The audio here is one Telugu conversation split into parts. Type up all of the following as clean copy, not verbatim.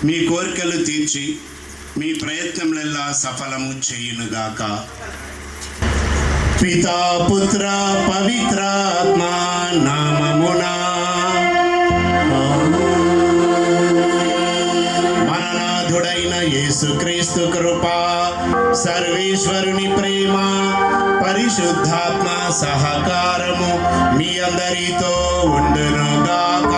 మీ కోరికలు తీర్చి మీ ప్రయత్నములెల్లా సఫలము చేయునుగాక. పితా పుత్ర పవిత్రాత్మ నామమునా మననాథుడైన యేసుక్రీస్తు కృప, సర్వేశ్వరుని ప్రేమ, పరిశుద్ధాత్మ సహకారము మీ అందరితో ఉండునుగాక.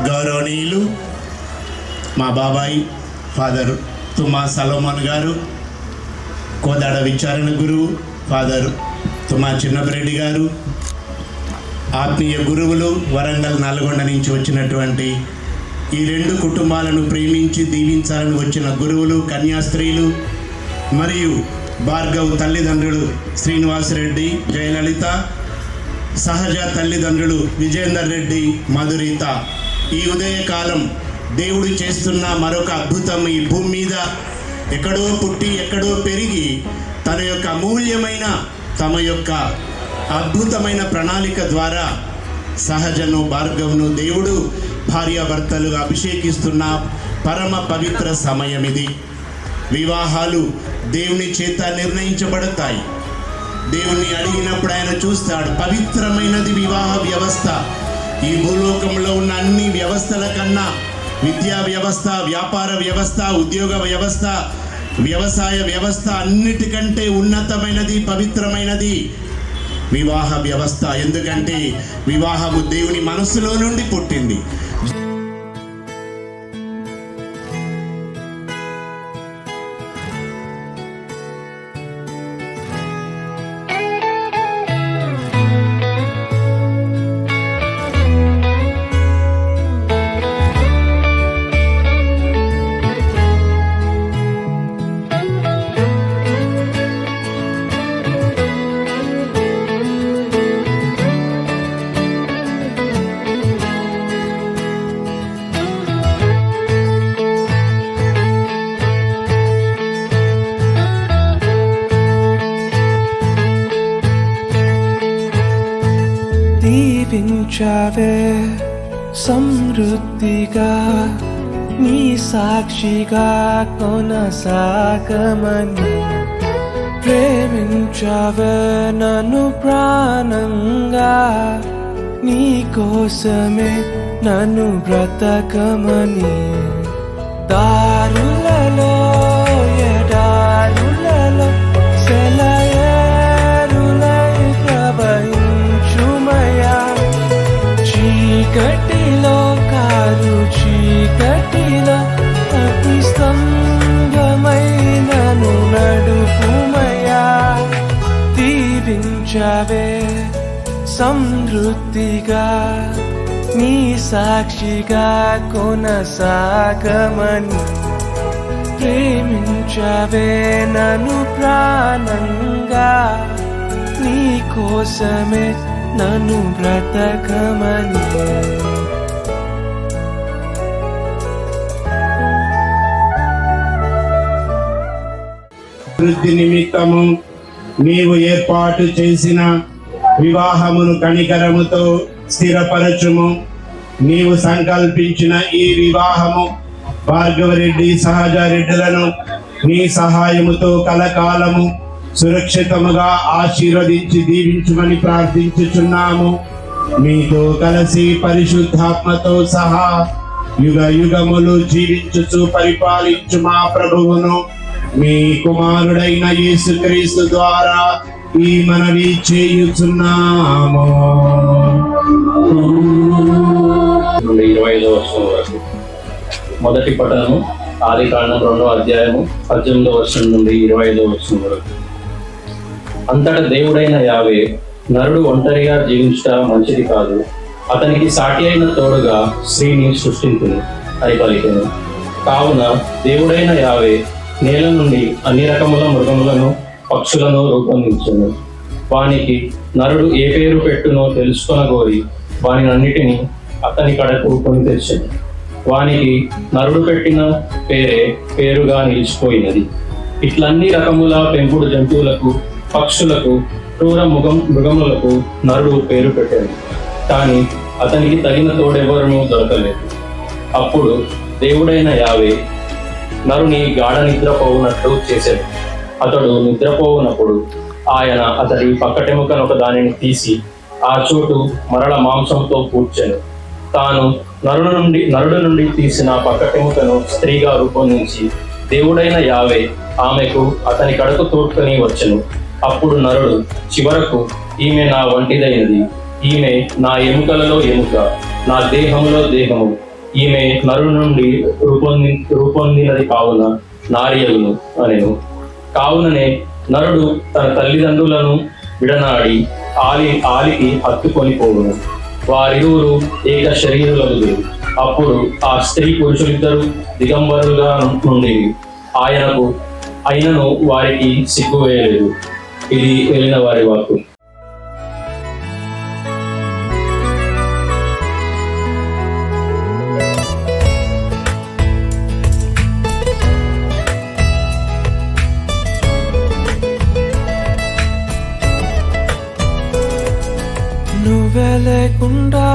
గౌరవనీయులు మా బాబాయ్ ఫాదర్ తుమ్మా సలోమన్ గారు, కోదాడ విచారణ గురువు ఫాదర్ తుమ్మా చిన్నపరెడ్డి గారు, ఆత్మీయ గురువులు వరంగల్ నల్గొండ నుంచి వచ్చినటువంటి ఈ రెండు కుటుంబాలను ప్రేమించి దీవించాలని వచ్చిన గురువులు, కన్యాస్త్రీలు మరియు భార్గవ్ తల్లిదండ్రులు శ్రీనివాసరెడ్డి, జయలలిత, సహజ తల్లిదండ్రులు విజేందర్ రెడ్డి, మధురిత, ఈ ఉదయకాలం దేవుడు చేస్తున్న మరొక అద్భుతం. ఈ భూమి మీద ఎక్కడో పుట్టి ఎక్కడో పెరిగి తన యొక్క అమూల్యమైన తమ యొక్క అద్భుతమైన ప్రణాళిక ద్వారా సహజను భార్గవ్ను దేవుడు భార్యాభర్తలుగా అభిషేకిస్తున్న పరమ పవిత్ర సమయం ఇది. వివాహాలు దేవుని చేత నిర్ణయించబడతాయి. దేవుని అడిగినప్పుడు ఆయన చూస్తాడు. పవిత్రమైనది వివాహ వ్యవస్థ. ఈ భూలోకంలో ఉన్న అన్ని వ్యవస్థల కన్నా విద్యా వ్యవస్థ, వ్యాపార వ్యవస్థ, ఉద్యోగ వ్యవస్థ, వ్యవసాయ వ్యవస్థ అన్నిటికంటే ఉన్నతమైనది, పవిత్రమైనది వివాహ వ్యవస్థ. ఎందుకంటే వివాహము దేవుని మనసులో నుండి పుట్టింది. దీవించావే సమృద్ధిగా, నీ సాక్షిగా కొనసాగమని. ప్రేమించావే నన్ను ప్రాణంగా, నీ కోసమే నన్ను బ్రతకమని. దారులలో ఎడారులలో సెలయేరులై ప్రవహించుమయా. చీకటిలో కారు చీకటిలో అతి స్తంభమైనను నడుపుమయా. దీవించవే సమృద్ధిగా, నీ సాక్షిగా కొనసాగమని. ప్రేమించవే నన్ను ప్రాణంగా, నీ కోసమే నన్ను బ్రతకమని. వృద్ధి నిమిత్తము నీవు ఏర్పాటు చేసిన వివాహమును కనికరముతో స్థిరపరచుము. నీవు సంకల్పించిన ఈ వివాహము భార్గవరెడ్డి, సహజరెడ్డిలను నీ సహాయముతో కలకాలము సురక్షితముగా ఆశీర్వదించి దీవించుమని ప్రార్థించుచున్నాము. మీతో కలిసి పరిశుద్ధాత్మతో సహా యుగ యుగములు జీవించుచు పరిపాలించు మా ప్రభువును మీ కుమారుడైన యేసుక్రీస్తు ద్వారా ఈ మనవి చేయుచున్నాము. 25వ వచనం వరకు. మొదటి పఠనము ఆదికాండం 2వ అధ్యాయము 18వ వచనం నుండి 25వ వచనం వరకు. అంతటా దేవుడైన యావే, నరుడు ఒంటరిగా జీవించుట మంచిది కాదు, అతనికి సాటి అయిన తోడుగా స్త్రీని సృష్టించును అని పలికెను. కావున దేవుడైన యావే నేల నుండి అన్ని రకముల మృగములను, పక్షులను రూపొందించును. వానికి నరుడు ఏ పేరు పెట్టునో తెలుసుకొనగోరి వానినన్నిటినీ అతని కడకు కొని తెచ్చెను. వానికి నరుడు పెట్టిన పేరే పేరుగా నిలిచిపోయినది. ఇట్లన్ని రకముల పెంపుడు జంతువులకు, పక్షులకు క్రూర మృగములకు నరుడు పేరు పెట్టాడు, కానీ అతనికి తగిన తోడెవరూ దొరకలేదు. అప్పుడు దేవుడైన యావే నరుని గాఢ నిద్రపోవునట్లు చేశాడు. అతడు నిద్రపోవునప్పుడు ఆయన అతడి పక్కటెముకనొక దానిని తీసి ఆ చోటు మరల మాంసంతో పూడ్చెను. తాను నరుడు నుండి తీసిన పక్కటెముకను స్త్రీగా రూపొందించి దేవుడైన యావే ఆమెకు అతని కడకు తోడ్కొని వచ్చెను. అప్పుడు నరుడు చివరకు, ఈమె నా వంటిదైనది, ఈమె నా ఎముకలలో ఎముక, నా దేహంలో దేహము, ఈమె నరుడు నుండి రూపొందినది కావున నారియగును అనెను. కావుననే నరుడు తన తల్లిదండ్రులను విడనాడి ఆలికి హత్తుకొని పోవును, వారిరువురు ఏక శరీరులగుదురు. అప్పుడు ఆ స్త్రీ పురుషులిద్దరూ దిగంబరులుగా నుండి ఆయనను వారికి సిగ్గు వేయలేదు. ఇది వెళ్ళిన వారి వాక్కు. నువ్వే లేకుండా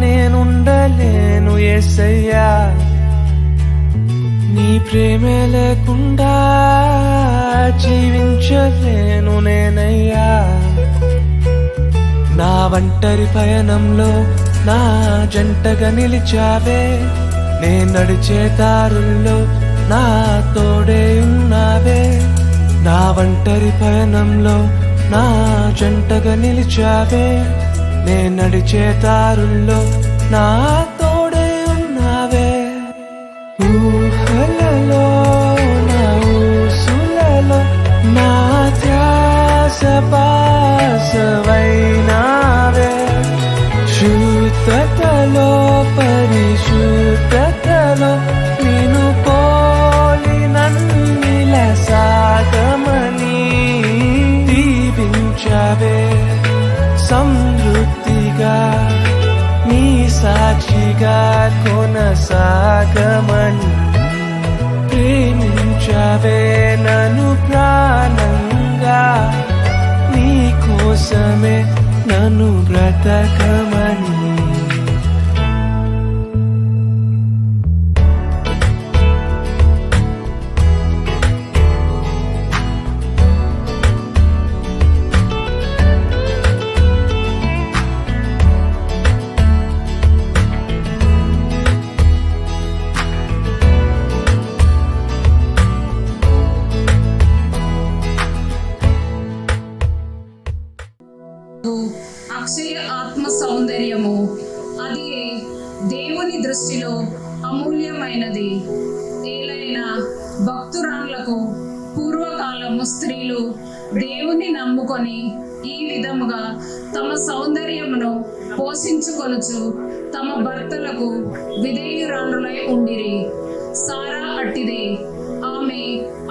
నేనుండలేను యేసయ్యా, నీ ప్రేమే లేకుండా జీవించలేను నేనయ్యా. నా ఒంటరి పయనంలో నా జంటగా నిలిచావే, నే నడిచే దారుల్లో నా తోడే ఉన్నావే. నా ఒంటరి పయనంలో నా జంటగా నిలిచావే, నే నడిచే దారుల్లో నా తోడే ఉన్నావే. ఊహలలో నా ఊసులలో నా ధ్యాస పాసవైనావే. శుద్ధతలో పరిశుద్ధతలో నిన్ను పోలి నన్నిల సాగమని దీవించవే. సమృద్ధిగా నీ సాక్షిగా కొనసాగమని ప్రేమించవే నన్ను ప్రాణంగా, నీ కోసమే నన్ను బ్రతకమని. అక్షయ ఆత్మ సౌందర్యము, అది దేవుని దృష్టిలో అమూల్యమైనది. ఏలైనా భక్తురాళ్లకు పూర్వకాలము స్త్రీలు దేవుని నమ్ముకొని ఈ విధముగా తమ సౌందర్యమును పోషించుకొనుచు తమ భర్తలకు విధేయురాలులై ఉండిరి. సారా అట్టిదే. ఆమె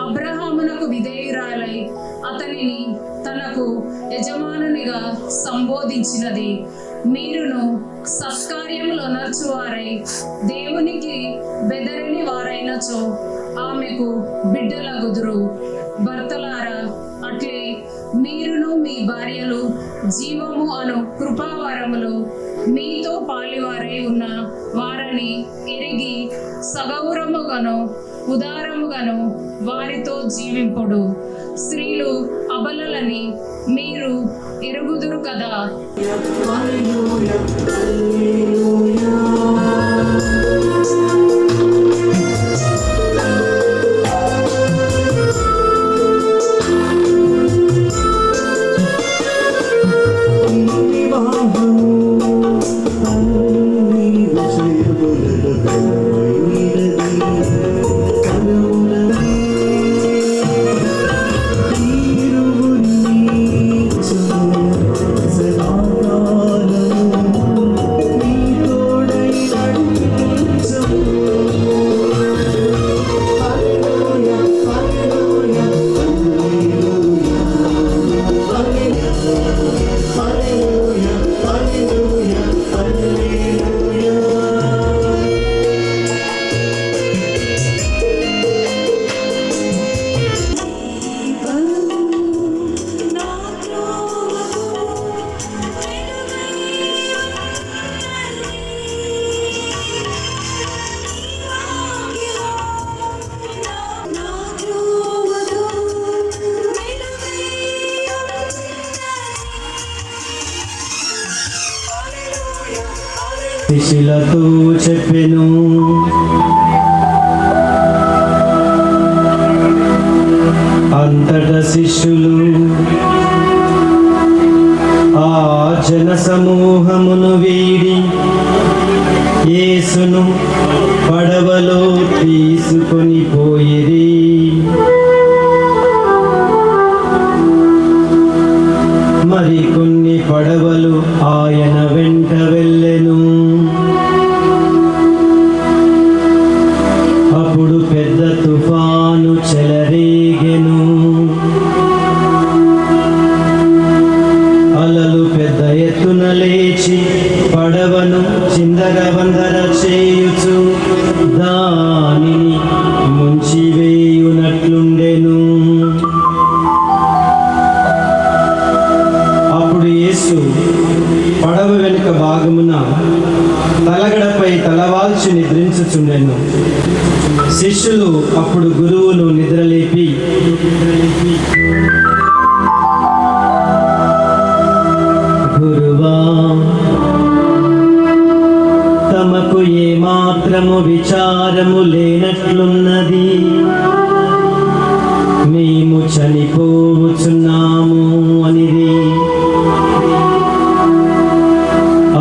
అబ్రహామునకు విధేయురాలై అతనిని తనకు యజమానునిగా సంబోధించినది. మీరును సత్కార్యములు నర్చువారై దేవునికి బెదరని వారైనచో ఆమెకు బిడ్డలగుదురు. భర్తలారా, అట్లే మీరును మీ భార్యలు జీవము అను కృపావరములు మీతో పాలివారై ఉన్న వారని ఎరిగి సగౌరముగాను ఉదారముగాను వారితో జీవింపుడు. స్త్రీలు అబలలని మీరు ఎరుగుదురు కదా. Hallelujah, hallelujah, hallelujah. శిష్యులతో చెప్పెను, అంతట శిష్యులు ఆ జన సమూహమును వీడి యేసును పడవలో తీసుకొని పోయిరి. మరికొన్ని పడవలు ఆయన వెంట వెళ్ళెను. అప్పుడు పెద్ద తుఫాను చెలరేగెను. అలలు పెద్ద ఎత్తున లేచి పడవను చిందరవందర చేయుచు దానిని ముంచివేయునట్లుండెను. అప్పుడు యేసు పడవ వెనుక భాగమున తలగడపై తలవాల్చి నిద్రించుచుండెను. శిష్యులు అప్పుడు గురువును నిద్రలేపి, గురువా, తమకు ఏమాత్రము విచారము లేనట్లున్నది, మేము చనిపోవచ్చున్నాము అనిది.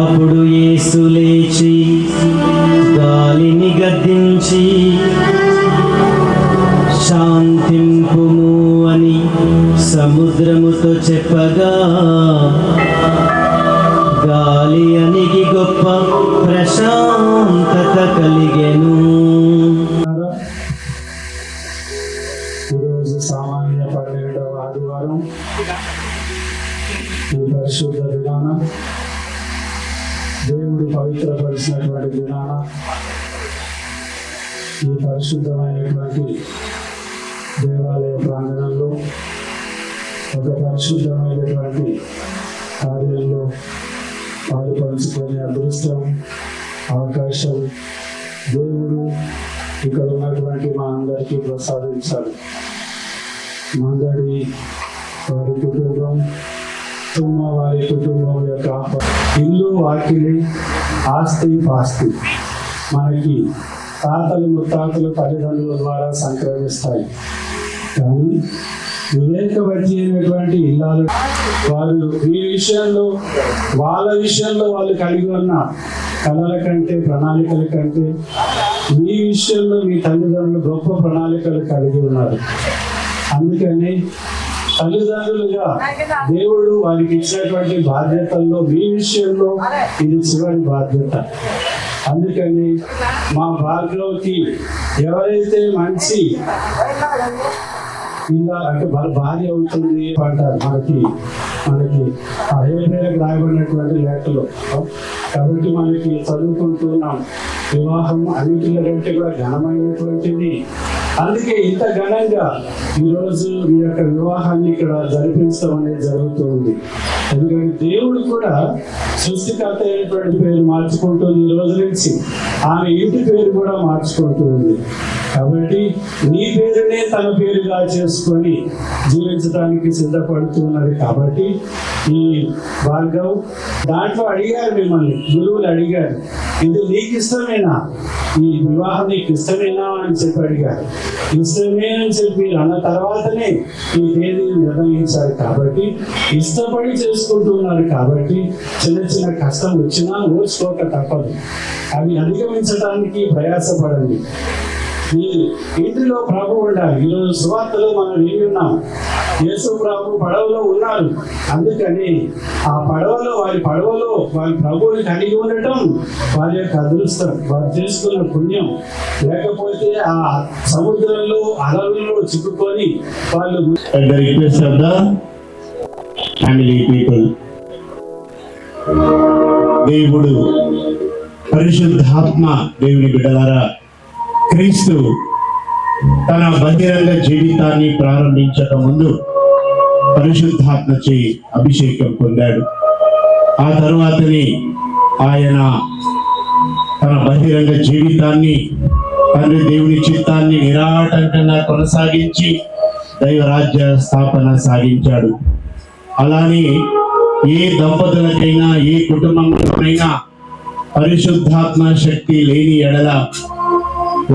అప్పుడు యేసు లేచి గాలిని గద్దించి, శాంతింపుము అని సముద్రముతో చెప్పగా గాలి అణిగి గొప్ప ప్రశాంతత కలిగెను. ఈరోజు సామాన్య 12వ ఆదివారం. ఈ పరిశుద్ధ దినాన, దేవుడు పవిత్రపరిచినటువంటి దినాన, ఈ పరిశుద్ధమైనటువంటి దేవాలయ ప్రాంగణంలో ఒక పరిశుద్ధమైనటువంటి కార్యంలో పాలుపంచుకునే అదృష్టం, అవకాశం దేవుడు ఇక్కడ ఉన్నటువంటి మా అందరికీ ప్రసాదించాలి. మందడి వారి కుటుంబం, వారి కుటుంబం యొక్క ఇల్లు, వాకిలి, ఆస్తి పాస్తి మనకి తాతలు ముత్తాతలు తల్లిదండ్రుల ద్వారా సంక్రమిస్తాయి. కానీ వివేకవతి అయినటువంటి ఇల్లాలు వారు ఈ విషయంలో, వాళ్ళ విషయంలో వాళ్ళు కలిగి ఉన్న కళల కంటే, ప్రణాళికల కంటే మీ విషయంలో మీ తల్లిదండ్రులు గొప్ప ప్రణాళికలు కలిగి ఉన్నారు. అందుకని తల్లిదండ్రులుగా దేవుడు వారికి ఇచ్చినటువంటి బాధ్యతల్లో మీ విషయంలో ఇది చివరి బాధ్యత. అందుకని మా భార్యలోకి ఎవరైతే మంచి ఇలా అంటే భార్య అవుతుంది అంటారు మనకి ఆ ఏప్రిల్కి రాయబడినటువంటి లేఖలో. కాబట్టి మనకి చదువుకుంటున్నాం, వివాహం అన్నింటికంటే కూడా ఘనమైనటువంటిది. అందుకే ఇంత ఘనంగా ఈరోజు మీ యొక్క వివాహాన్ని ఇక్కడ జరిపించడం అనేది జరుగుతుంది. ఎందుకంటే దేవుడు కూడా సృష్టికర్త అయినటువంటి పేరు మార్చుకుంటుంది. ఈ రోజు నుంచి ఆమె ఇంటి పేరు కూడా మార్చుకుంటుంది. కాబట్టి నీ పేరునే తన పేరుగా చేసుకొని జీవించడానికి సిద్ధపడుతున్నది. కాబట్టి ఈ భార్గవ్ దాంట్లో అడిగారు, మిమ్మల్ని గురువులు అడిగారు, ఇది నీకు ఇష్టమేనా, ఈ వివాహం నీకు ఇష్టమేనా అని చెప్పి అడిగారు. ఇష్టమే అని చెప్పి అన్న తర్వాతనే ఈ తేదీని నిర్ణయించారు. కాబట్టి ఇష్టపడి చేసుకుంటున్నారు. కాబట్టి చిన్న చిన్న కష్టం వచ్చినా ఓర్చుకోక తప్పదు. అవి అధిగమించడానికి ప్రయాసపడండి. ఈ ఇంటిలో ప్రభు ఉండాలి. ఈరోజు సువార్తలో మనం ఏమి ఉన్నాం, యేసు ప్రభు పడవలో ఉన్నారు. అందుకని ఆ పడవలో వారి ప్రభువుని కలిగి ఉండటం వారి యొక్క అదృష్టం, వారు చేసుకున్న పుణ్యం. లేకపోతే ఆ సముద్రంలో అలలలో చిక్కుకొని వాళ్ళు request of the family people. దేవుడు పరిశుద్ధాత్మ దేవుని బిడ్డలారా, క్రీస్తు తన బహిరంగ జీవితాన్ని ప్రారంభించక ముందు పరిశుద్ధాత్మచే అభిషేకం పొందాడు. ఆ తరువాతనే ఆయన తన బహిరంగ జీవితాన్ని, తండ్రి దేవుని చిత్తాన్ని నిరాటంకంగా కొనసాగించి దైవరాజ్య స్థాపన సాగించాడు. అలానే ఏ దంపతులకైనా, ఏ కుటుంబంలోనైనా పరిశుద్ధాత్మ శక్తి లేని ఎడల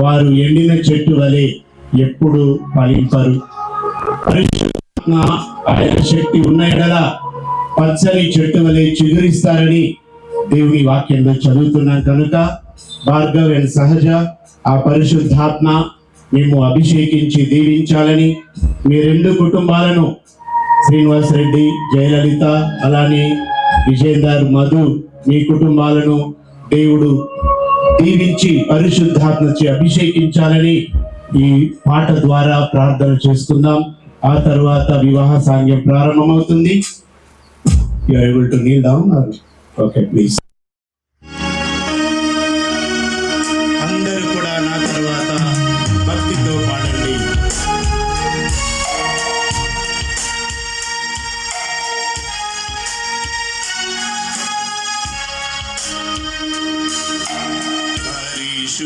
వారు ఎండిన చెట్టు వలె ఎప్పుడు ఫలింపరు. పరిశుద్ధాత్మ ఆయన శక్తి ఉన్న ఎడల పచ్చని చెట్టు వలె చిగురిస్తారని దేవుని వాక్యంలో చదువుతున్నాం కనుక భార్గవ్ అండ్ సహజ ఆ పరిశుద్ధాత్మ మేము అభిషేకించి దీవించాలని మీ రెండు కుటుంబాలను శ్రీనివాస్ రెడ్డి, జయలలిత, అలానే విజేందర్, మధు, మీ కుటుంబాలను దేవుడు దీవించి పరిశుద్ధాత్మచే అభిషేకించాలని ఈ పాట ద్వారా ప్రార్థన చేసుకుందాం. ఆ తర్వాత వివాహ సాంగ్యం ప్రారంభమవుతుంది. You are able to kneel down or okay, please. అందరూ కూడా నా తర్వాత భక్తితో పాడండి.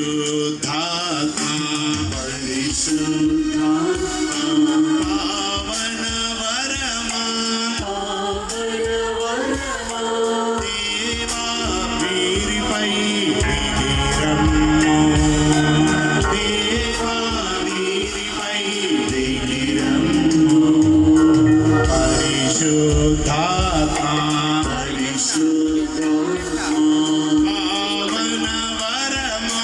పరిశుద్ధాత్మ పావన వరమా దేవా వీరిపై దిగిరమ్ము. దేవా వీరిపై దిగిరమ్ము. పరిశుద్ధాత్మ పావన వరమా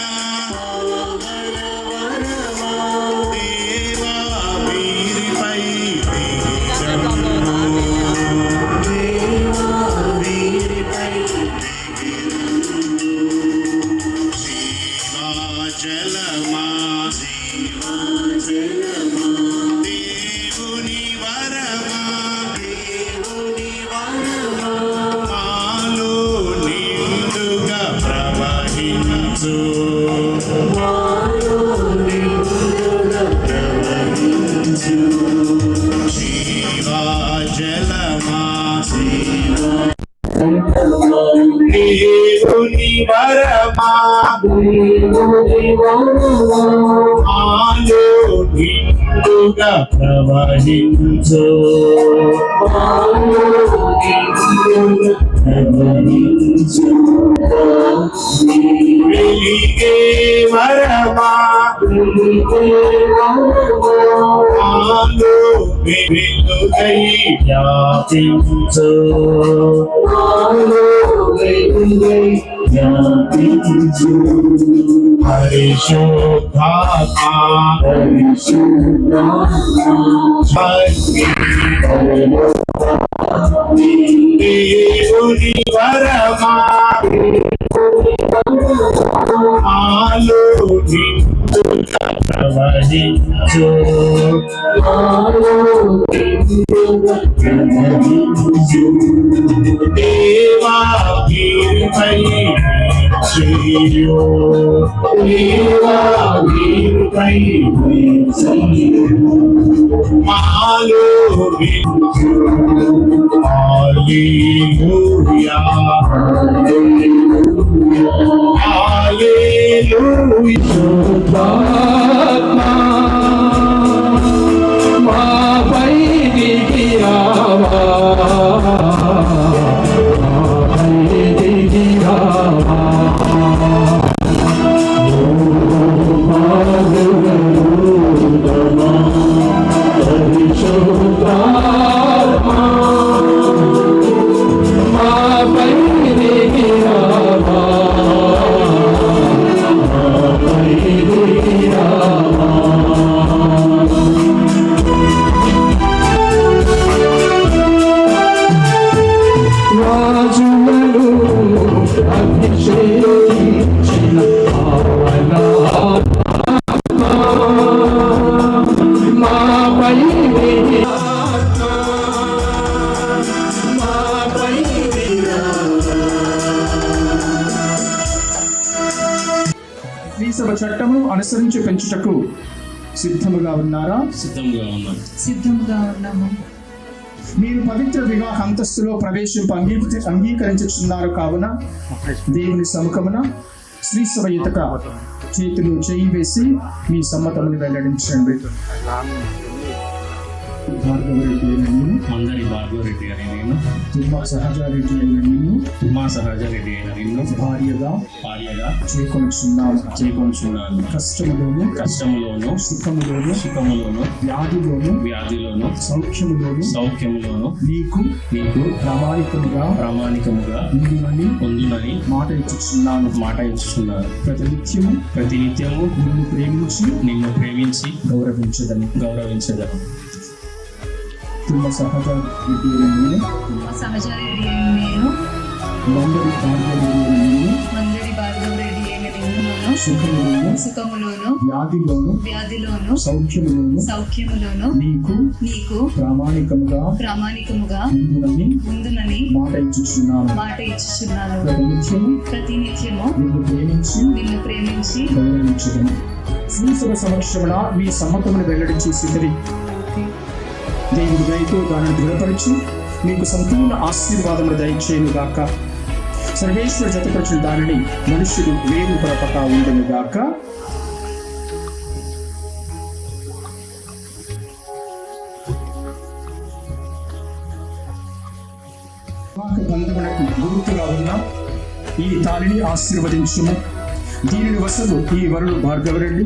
దేవా వీరిపై దిగిరమ్ము. జీవాజలమా దేవుని వరమా మాలో నిండుగా ప్రవహించు. జీవాజలమా దేవుని వరమా మాలో నిండుగా ప్రవహించు. వెలిగే వరమా మాలో వెలుగై వ్యాపించు. పరిశుద్ధాత్మ దేవుని వరమా మాలో నిండుగా ప్రవహించు. దేవా వీరిపై చేయు. దేవా వీరిపై మాలో హల్లెలూయా హల్లెలూయా. మాపై దిగి రావా, మాపై దిగి రావా. పరిశుద్ధాత్మా మాపై దిగి రావా, మాపై దిగి రావా. రాజులను అభిషేకించిన పావనాత్మ మాపై దిగి రావా, మాపై దిగి రావా. శ్రీసభ చట్టము అనుసరించి పెంచుటకు సిద్ధముగా ఉన్నారా? సిద్ధంగా ఉన్నాము. మీరు పవిత్ర వివాహ అంతస్తులో ప్రవేశింపు అంగీకరించుచున్నారు కావున దేవుని సముఖమున శ్రీసభ ఎదుట చేతులు చేయి వేసి మీ సమ్మతమును వెల్లడించండి. భార్గవ రెడ్డి మందరి భార్గవరెడ్డి అనే నేను, తుమ్మ సహజారెడ్డి అయిన నిన్ను ఉమా సహజరెడ్డి అయిన నిన్ను భార్యగా చేకొనుచున్నాను. కష్టములోను సుఖములోను వ్యాధిలోను సౌఖ్యములోను నీకు ప్రామాణికముగా ఉండునని మాట ఇచ్చుచున్నాను. ప్రతినిత్యము నిన్ను ప్రేమించి గౌరవించదను. తుమ్మ సహజారెడ్డి అయిన నేను మందరి భార్గవరెడ్డి అయిన నిన్ను సుఖములోను వ్యాధిలోను సౌఖ్యములోను నీకు ప్రామాణికముగా ఉండునని మాట ఇచ్చుచున్నాను. ప్రతినిత్యము నిన్ను ప్రేమించి గౌరవించుదను. శ్రీసభ సమక్షమున మీ సమ్మతమును వెల్లడి చేసిద్దరి దేవుడు దయతో దానిని దృఢపరిచి మీకు సంపూర్ణ ఆశీర్వాదములు దయచేయును గాక. సర్వేశ్వర జతపరిచిన దానిని మనుష్యుడు వేరు పరపక ఉండును గాక. బంధములకు గుర్తుగా ఉన్న ఈ తాళిని ఆశీర్వదించుము. దీనిని వసలు ఈ వరుడు భార్గవరెడ్డి,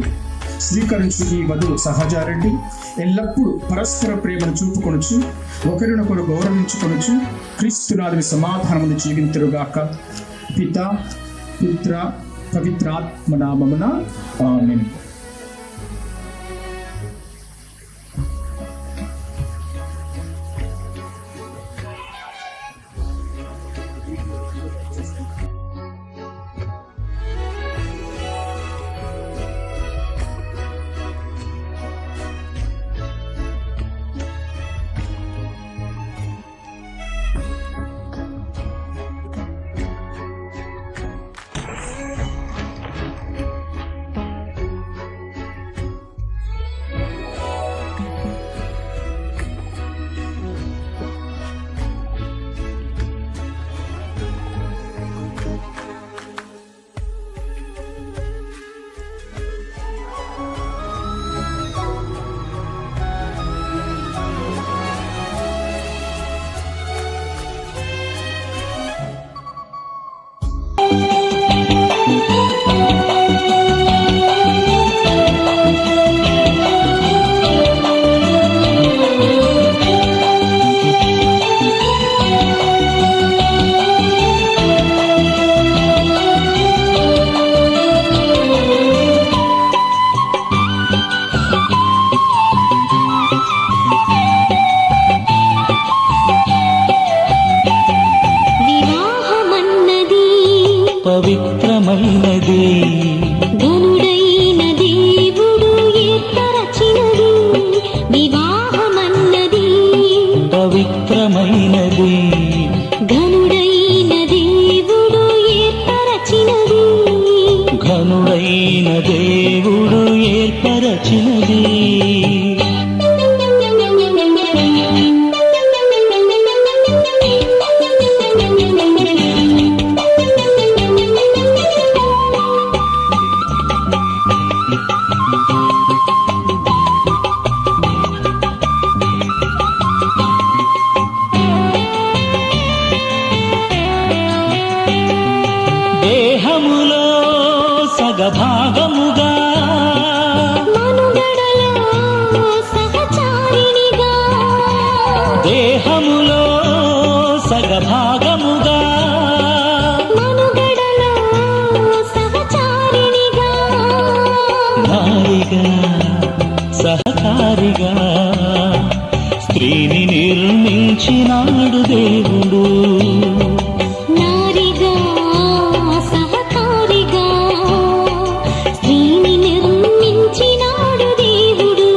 స్వీకరించు ఈ వధువు సహజారెడ్డి ఎల్లప్పుడూ పరస్పర ప్రేమను చూపుకొనుచు ఒకరినొకరు గౌరవించుకొనుచు క్రీస్తునాథుని సమాధానమును జీవింతురుగాక. పిత పుత్ర పవిత్రాత్మ నామమున ఆమేన్. పవిత్రమైనది ఘనుడైన దేవుడు ఏర్పరచినది. వివాహమన్నది పవిత్రమైనది ఘనుడైన దేవుడు ఏర్పరచినది. ఘనుడైన దేవుడు ఏర్పరచినది. దేహములో సగభాగముగా మనుగడలో సహచారిణిగా దేహములో సగభాగముగా మనుగడలో సహచారిణిగా నారిగా సహకారిగా స్త్రీని నిర్మించినాడు దేవుడు. నారిగా సహకారిగా స్త్రీని నిర్మించినాడు దేవుడు.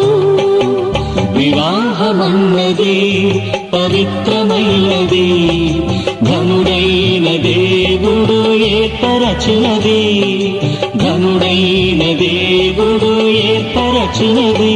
వివాహమన్నది పవిత్రమైనది ఘనుడైన దేవుడు ఏర్పరచినది. ఘనుడైన దేవుడు ఏర్పరచినది.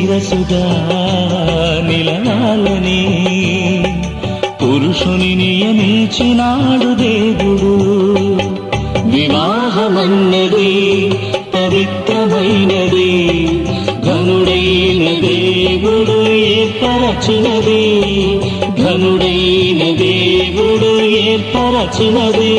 శిరసుగా నిలవాలని పురుషుని నియమించినాడు దేవుడు. వివాహమన్నది పవిత్రమైనది, ఘనుడైన దేవుడు ఏర్పరచినది, ఘనుడైన దేవుడు ఏర్పరచినది.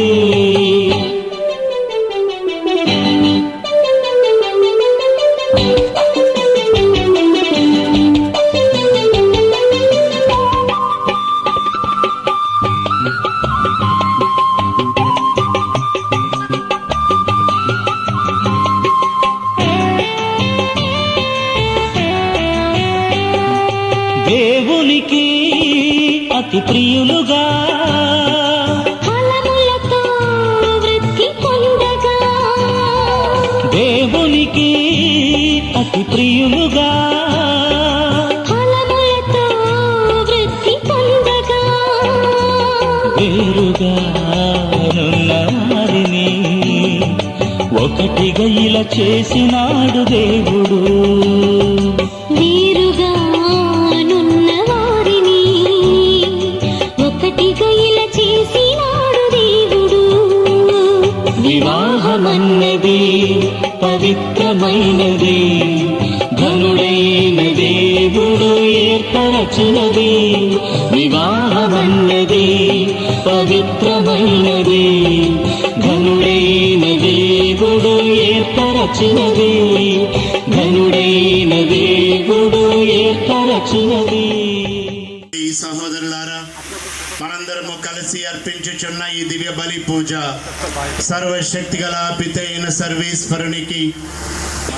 దేవునికి అతి ప్రియులుగా ఫలములతో వృద్ధి పొందగా, దేవునికి అతి ప్రియులుగా ఫలములతో వృద్ధి పొందగా, వేరుగా నున్న వారిని ఒకటిగా ఇలా చేసినాడు దేవుడు. వేరుగా నున్న వారిని ఒకటిగా ఇలా చేసినాడు దేవుడు. వివాహమన్నది పవిత్రమైనది, ఘనుడైన దేవుడు ఏర్పరచినది. వివాహమన్నది పవిత్రమైనది, ఘనుడైన దేవుడు ఏర్పరచినది, ఘనుడైన దేవుడు ఏర్పరచినది. ఈ సహోదరులారా, మనందరము కలిసి అర్పించుచున్న ఈ దివ్య బలి పూజ సర్వశక్తి గల పితైన సర్వేశ్వరునికి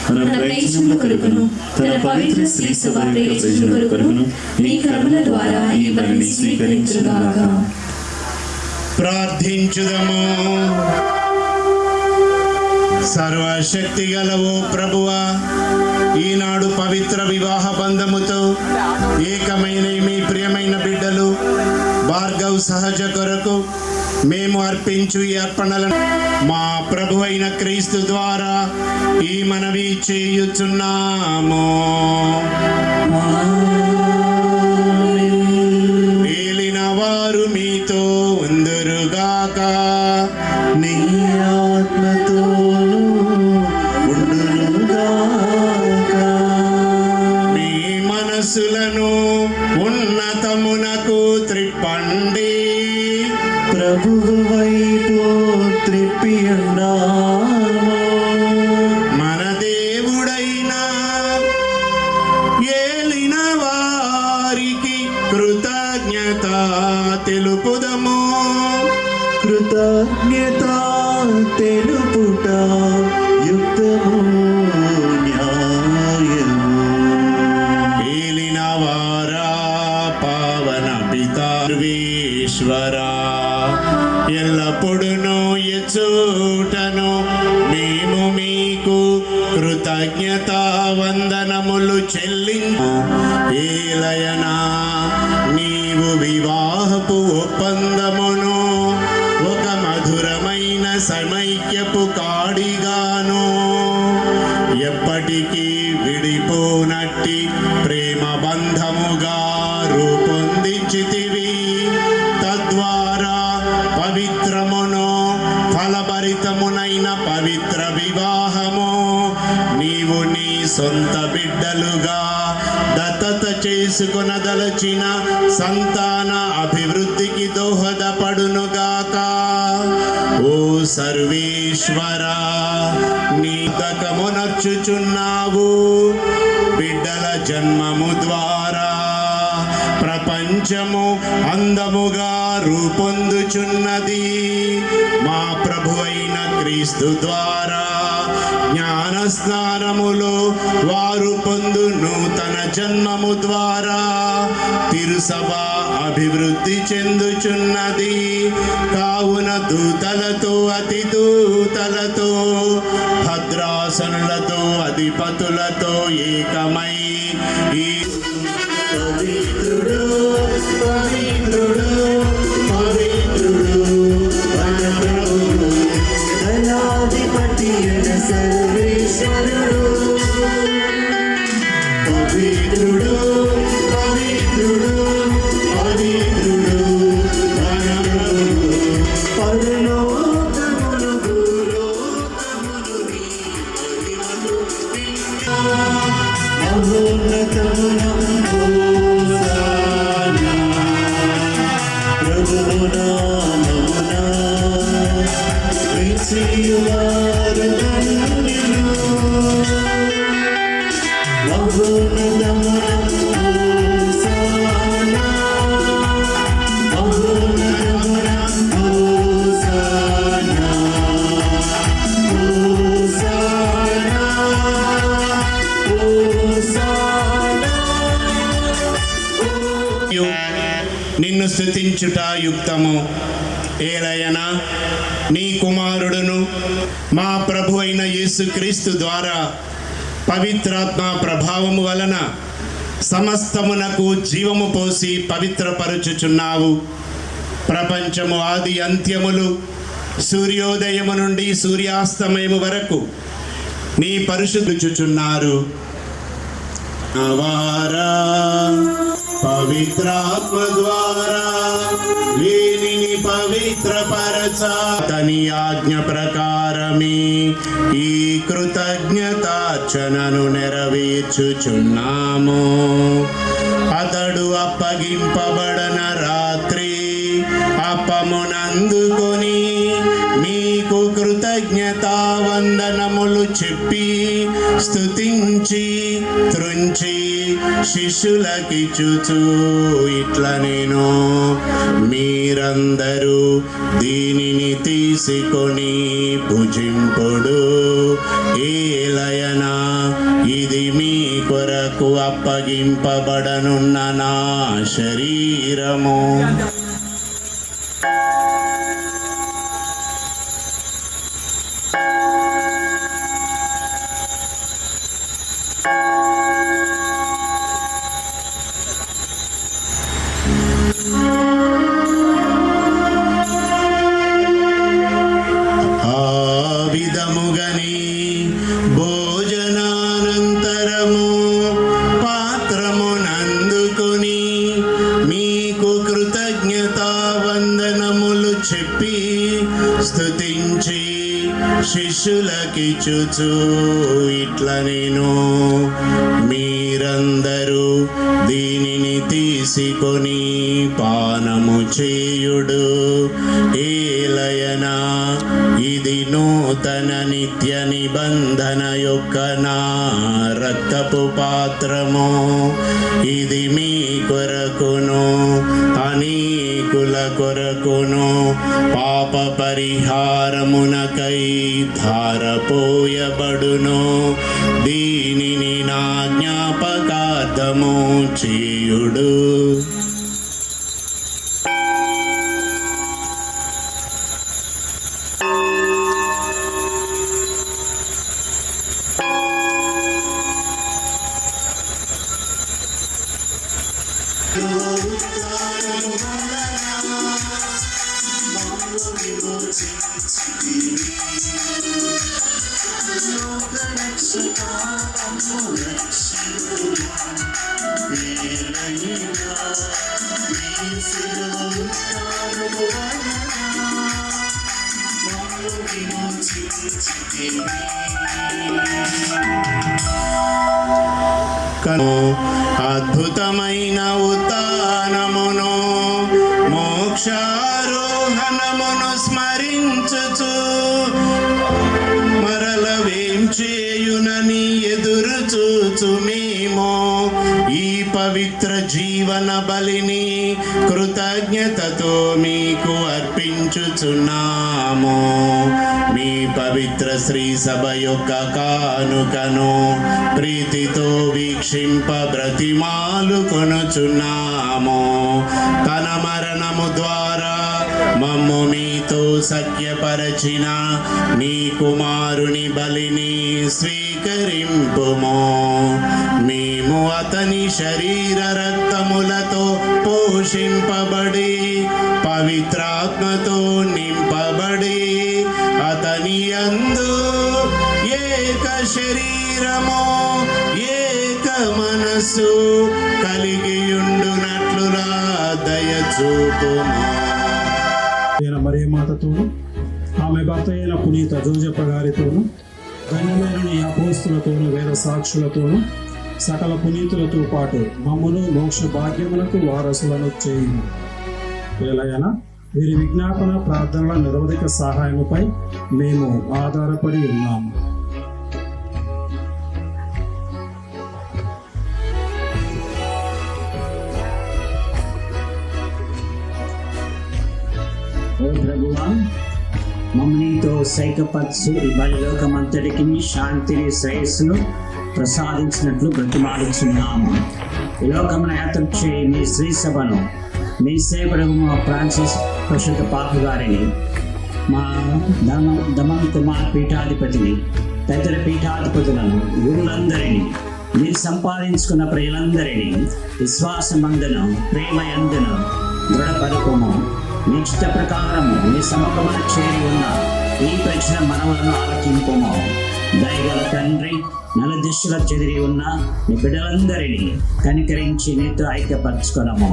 తన ప్రయోజనముల కొరకును తన పవిత్ర శ్రీ సభ ప్రయోజనముల కొరకును మీ కర్మల ద్వారా ఈ బలిని స్వీకరించుగాక. ప్రార్థించుదము. సర్వశక్తి గలవో ప్రభువా, ఈనాడు పవిత్ర వివాహ బంధముతో ఏకమైన మీ ప్రియమైన బిడ్డలు భార్గవ్ సహజ కొరకు మేము అర్పించు ఈ అర్పణలను మా ప్రభు అయిన క్రీస్తు ద్వారా ఈ మనవి చేయుచున్నాము. ఏలిన వారు మీతో ఉందురుగాక. నీ ఆత్మతోనూ ఉండునుగాక. మీ మనసులను ఉన్నతమునకు త్రిప్పండి. ప్రభువు వైపు త్రిప్పి ఉన్నాము. మన దేవుడైన ఏలిన వారికి కృతజ్ఞత తెలుపుదము. కృతజ్ఞత తెలుపుట యుక్తము న్యాయము. ఏలిన వారా పావన పితార్వేశ్వరా, ఎల్లప్పుడును ఎచ్చుటను మేము మీకు కృతజ్ఞత వందనములు చెల్లించు. ఏలయనా నీవు వివాహపు ఒప్పందమును ఒక మధురమైన సమైక్యపు కాడిగాను ఎప్పటికీ విడిపోనట్టి ప్రేమ బంధముగా రూపొందించితివి. తద్వారా పవిత్రమును ఫలభరితమునైన పవిత్ర వివాహము నీవు నీ సొంత బిడ్డలుగా దత్తత చేసుకొనదలచిన సంతాన అభివృద్ధికి దోహదపడునుగాక. ఓ సర్వేశ్వరా, నీ దకమునర్చుచున్నావు. బిడ్డల జన్మము ద్వారా ప్రపంచము అందముగా రూపొందుచున్నది. మా ప్రభు అయిన క్రీస్తు ద్వారా జ్ఞాన స్నానములో వారు పొందు నూతన జన్మము ద్వారా తిరుసభ అభివృద్ధి చెందుచున్నది. కావున దూతలతో అతి దూతలతో భద్రాసనులతో అధిపతులతో ఏకమై ఈ పవిత్రుడు పవిత్రుడు పవిత్రుడు మన ప్రభువు దయాధిపతి అయిన సర్వేశ్వరుడు. పవిత్రుడు మహోన్నతమున హోసానా. ప్రభువు నామమున విజయవారు ధన్యులు. మహోన్నతమున హోసానా. మహోన్నతమున హోసానా. హోసానా. హోసానా. నిన్ను స్తుతించుట యుక్తము. ఏలయనా నీ కుమారుడును మా ప్రభు అయిన యేసుక్రీస్తు ద్వారా పవిత్రాత్మ ప్రభావము వలన సమస్తమునకు జీవము పోసి పవిత్రపరచుచున్నావు. ప్రపంచము ఆది అంత్యములు సూర్యోదయము నుండి సూర్యాస్తమయము వరకు నీ పరిశుద్ధుచుచున్నారు. వారా పవిత్రాత్మ ద్వారా వీనిని పవిత్రపరచ తని ఆజ్ఞ ప్రకారమే ఈ కృతజ్ఞతార్చనను నెరవేర్చుచున్నాము. అతడు అప్పగింపబడన రాత్రి అప్పమునందుకొని మీకు కృతజ్ఞతా వందనములు చెప్పి స్తుతించి త్రుంచి శిష్యులకిచ్చుచు ఇట్ల నేను మీరందరూ దీనిని తీసుకొని భుజింపుడు. ఏలయనా ఇది మీ కొరకు అప్పగింపబడనున్న నా శరీరము. ఆ విధముగని భోజనానంతరము పాత్రమునందుకొని మీకు కృతజ్ఞతా వందనములు చెప్పి స్తుతించి శిష్యులకిచ్చుచు ఇట్ల నేను మీరందరూ దీనిని తీసుకొని పానము చేయుడు. ఏలయనా ఇది నూతన నిత్య నిబంధన యొక్క నా రక్తపు పాత్రము. ఇది మీ కొరకును అనేకుల కొరకును పాప పరిహారమునకై ధారపోయబడును. దీనిని నా జ్ఞాపకార్థము చేయుడు. అద్భుతమైన ఉత్థానమును మోక్షారోహణమును స్మరించుచు మరల వేం చేయునని ఎదురు చూచు మేము ఈ పవిత్ర జీవన బలిని కృతజ్ఞతతో మీకు అర్పించుచున్నాము. మీ పవిత్ర శ్రీ సభ యొక్క కానుకను ప్రీతితో వీక్షింప బ్రతిమాలు కొనుచున్నాము. తన మరణము ద్వారా మమ్ము మీతో సఖ్యపరచిన నీ కుమారుని బలిని స్వీకరింపుము. మేము అతని శరీర రక్తములతో పోషింపబడి పవిత్రాత్మతో నింపబడి అతని యందు ఏక శరీరము ఏక మనస్సు కలిగియుండునట్లుగా దయచూపుము. మరియమాతతోను ఆమె భర్త అయిన పునీత జోజప్ప గారితోను ధన్యమైన నీ అపోస్తులతోను వేద సాక్షులతోను సకల పునీతులతో పాటు మమ్మను మోక్ష భాగ్యములకు వారసులను చేయును. ఎలాగైనా వీరి విజ్ఞాపన ప్రార్థనల నిరవధిక సహాయముపై మేము ఆధారపడి ఉన్నాము. ఓ ప్రభువా, మమ్మల్నితో సైకపత్సు ఈ బలిలోకమంతటికి శాంతిని శ్రేయస్సును ప్రసాదించినట్లు బ్రతిమాడుచున్నాము. ఈ లోకమున యాత్ర చేయి మీ శ్రీ సభను, మీ సేవడు మా ఫ్రాన్సిస్ ప్రస్తుత పాప గారిని, మా దమన్ కుమార్ పీఠాధిపతిని, తదితర పీఠాధిపతులను, గురులందరినీ, మీరు సంపాదించుకున్న ప్రజలందరినీ విశ్వాసమందును ప్రేమయందును దృఢపరుపుము. మీ చిత్త ప్రకారము మీ సముఖమున చేరి ఉన్న ఈ ప్రశ్న మనవులను ఆలకింపుము. దయగల తండ్రి, నలుదిశల చెదిరి ఉన్న మీ బిడ్డలందరినీ కనికరించి నీతో ఐక్యపరచుకొనము.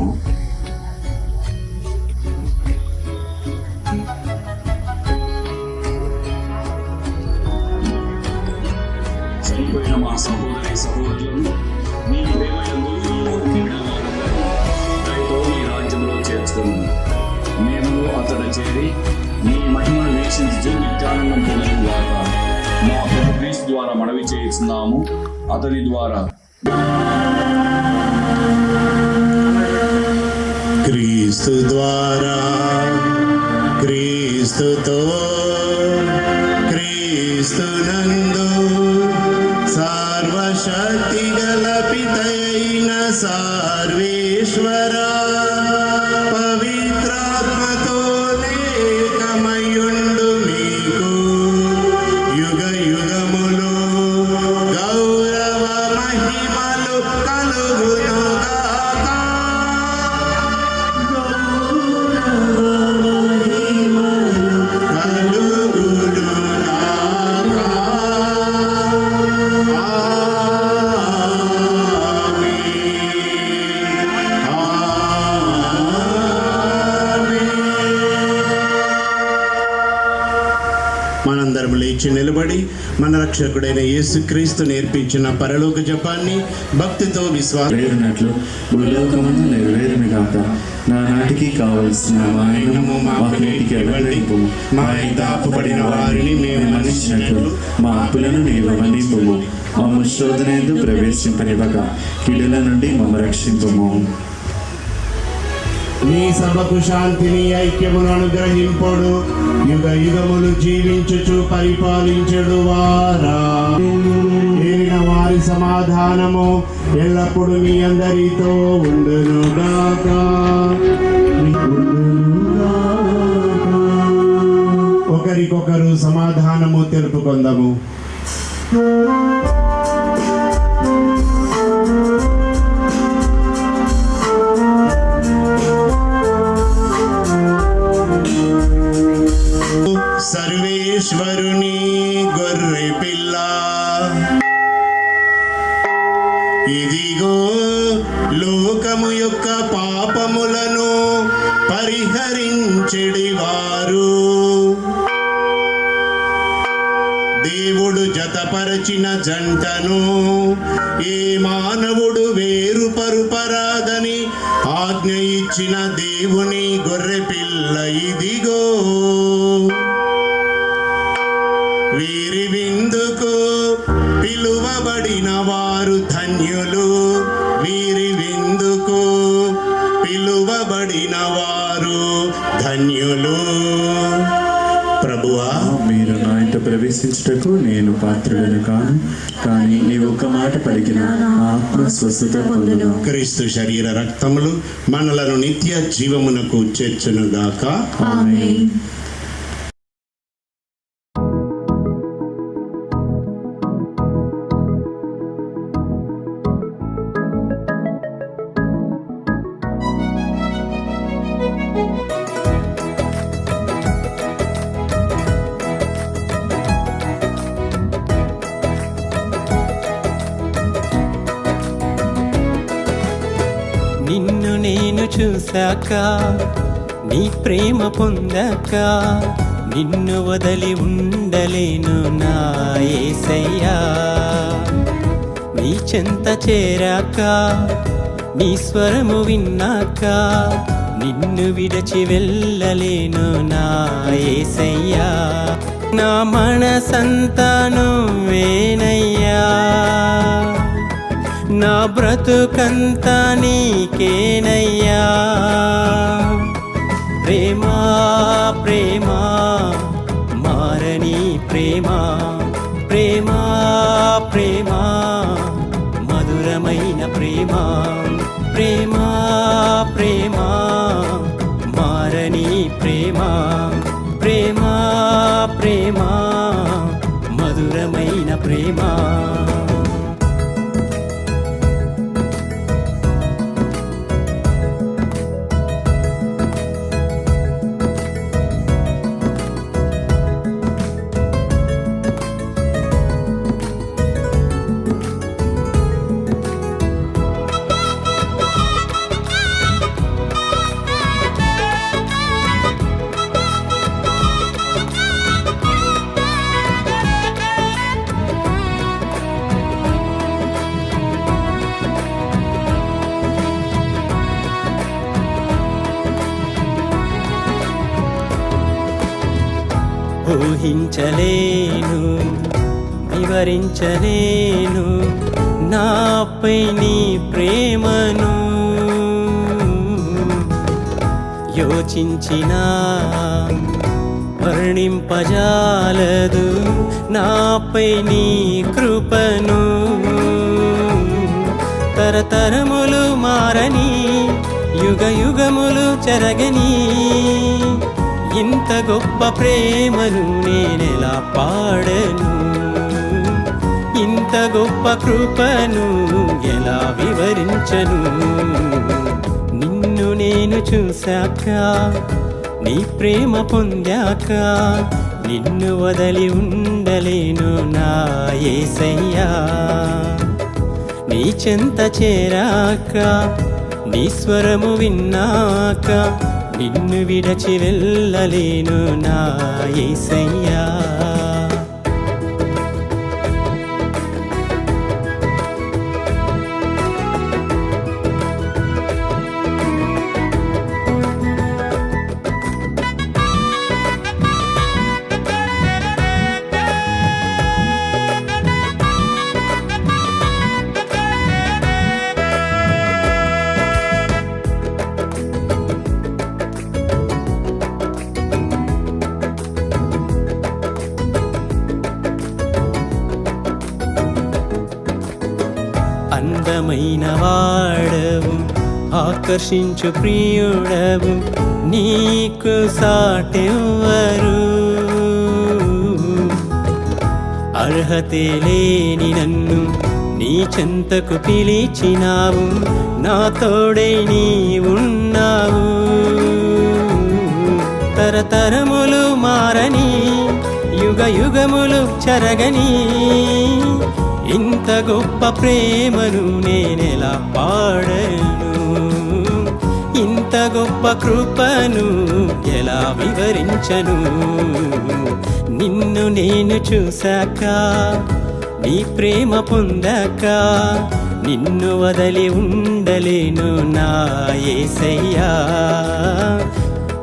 చనిపోయిన మా సహోదరి సహోదరులను మీ ప్రేమయందు ఈ బిడ్డలందరినీ దయతో మీ రాజ్యంలో చేర్చుకుని మేము అతడు చేరి మీ మహిమను వీక్షించి నిత్యానందం పొందడం ద్వారా మా ప్రభు క్రీస్తు ద్వారా మనవి చేస్తున్నాము. అతని ద్వారా క్రీస్తు ద్వారా, క్రీస్తుతో, క్రీస్తునందు సర్వశక్తి గల పితయైన సర్వేశ్వరా, పవిత్రాత్మతో ఏకమయుండు మీకు యుగ యుగములు గౌరవ మహిమలు కలుగునుగాక. మనందరం లేచి నిలబడి మన రక్షకుడైన యేసుక్రీస్తు నేర్పించిన పరలోక జపాన్ని భక్తితో నెరవేరినట్లు భూలోకమందు నెరవేరును గాక. నానాటికి కావలసిన ఆయనము మాకు ఎవరింపు, మా తాపబడిన వారిని మేము మన్నించినట్లు మా అప్పులను నీవు మన్నింపుము. మమ్మ శోధనయందు ప్రవేశింపనివ్వక కీడుల నుండి మమ్మ రక్షింపుము. నీ సభకు శాంతిని ఐక్యమును అనుగ్రహింపుడు. యుగ యుగములు జీవించుచు పరిపాలించుడు వారా. ఏలిన వారి సమాధానము ఎల్లప్పుడూ మీ అందరితో ఉండునుగాక. ఒకరికొకరు సమాధానము తెలుపుకొందము. సర్వేశ్వరుని గొర్రె పిల్ల, ఇదిగో లోకము యొక్క పాపములను పరిహరించెడివారు. దేవుడు జతపరచిన జంటను ఏ మానవుడు వేరుపరుపరాదని ఆజ్ఞ ఇచ్చిన దేవుని గొర్రె పిల్ల ఇదిగో. వీరి విందుకు పిలువబడిన వారు ధన్యులు, వీరి విందుకు పిలువబడిన వారు ధన్యులు. ప్రభువా, మీరు నా ఇంట ప్రవేశించుటకు నేను పాత్రుడను కాను, కానీ నీ ఒక్క మాట పలికిన ఆత్మ స్వస్థత పొందును. క్రీస్తు శరీర రక్తములు మనలను నిత్య జీవమునకు చేర్చునుగాక. ఆమేన్. నిన్ను నేను చూశాక, నీ ప్రేమ పొందాక, నిన్ను వదలి ఉండలేను నా యేసయ్యా. నీ నీ చెంత చేరాక నీ స్వరము విన్నాక నిన్ను విడచి వెళ్ళలేను నా యేసయ్యా. నా మనసంతా నువ్వేనయ్యా, నా బ్రతుకంతా నీకేనయ్యా. ప్రేమా ప్రేమా మారని ప్రేమా, ప్రేమా ప్రేమా మధురమైన ప్రేమా, ప్రేమా ప్రేమా మారని ప్రేమా, ప్రేమా ప్రేమా మధురమైన ప్రేమా. ఊహించలేను వివరించలేను నాపై నీ ప్రేమను, యోచించినా వర్ణింపజాలదు నాపై నీ కృపను. తరతరములు మారని యుగ యుగములు చెరగని ఇంత గొప్ప ప్రేమను నేనెలా పాడను, ఇంత గొప్ప కృపను ఎలా వివరించను. నిన్ను నేను చూశాక నీ ప్రేమ పొందాక నిన్ను వదలి ఉండలేను నా యేసయ్యా. నీ చెంత చేరాక నీ స్వరము విన్నాక నిన్ను విడచి వెళ్ళలేను నా యేసయ్యా. అందమైన వాడవు ఆకర్షించు ప్రియుడవు నీకు సాటెవ్వరు. అర్హతే లేని నన్ను నీ చెంతకు పిలిచినావు, నా తోడై నీ ఉన్నావు. తరతరములు మారని యుగ యుగములు చెరగని ఇంత గొప్ప ప్రేమను నేనెలా పాడను, ఇంత గొప్ప కృపను ఎలా వివరించను. నిన్ను నేను చూశాక నీ ప్రేమ పొందాక నిన్ను వదలి ఉండలేను నా యేసయ్యా.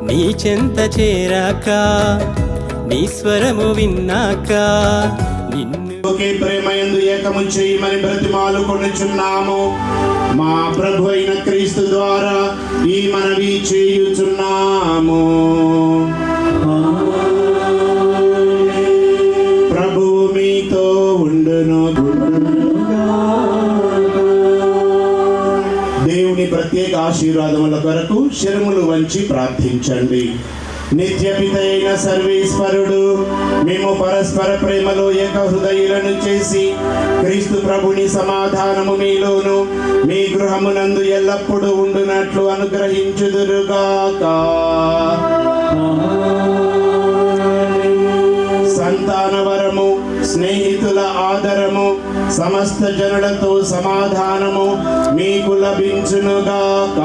నీ చెంత చేరాక నీ స్వరము విన్నాక నిన్ను ఒకే ప్రేమయందు ఏకము చేయమని బ్రతిమాలుకొనుచున్నాము. మా ప్రభు అయిన క్రీస్తు ద్వారా ఈ మనవి చేయుచున్నాము. ప్రభువు మీతో ఉండును. దేవుని ప్రత్యేక ఆశీర్వాదముల కొరకు శిరములు వంచి ప్రార్థించండి. నిత్య పిత అయిన సర్వేశ్వరుడు మేము పరస్పర ప్రేమలో ఏక హృదయులను చేసి క్రీస్తు ప్రభుని సమాధానము మీలోను మీ గృహమునందు ఎల్లప్పుడూ ఉండునట్లు అనుగ్రహించుదురుగాక. సంతానవరము, స్నేహితుల ఆదరము, సమస్త జనులతో సమాధానము మీకు లభించునుగాక.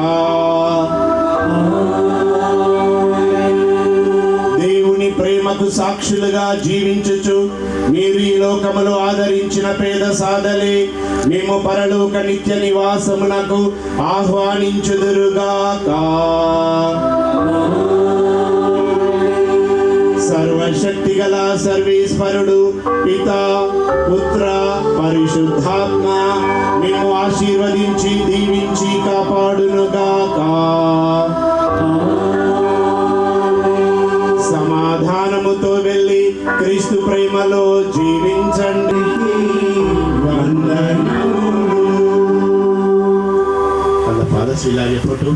దేవుని ప్రేమకు సాక్షులుగా జీవించుచు మీరు ఈ లోకములో ఆదరించిన పేద సాదలే మేము పరలోక నిత్య నివాసమునకు ఆహ్వానించుదురుగాక. సర్వశక్తి గల సర్వేశ్వరుడు పితా పుత్ర పరిశుద్ధాత్మ మేము ఆశీర్వదించి దీవించి కాపాడునుగాక. సమాధానముతో వెళ్ళి క్రీస్తు ప్రేమలో జీవించండి. వందనములు. వాళ్ళ పాదశీలాగే ఫోటో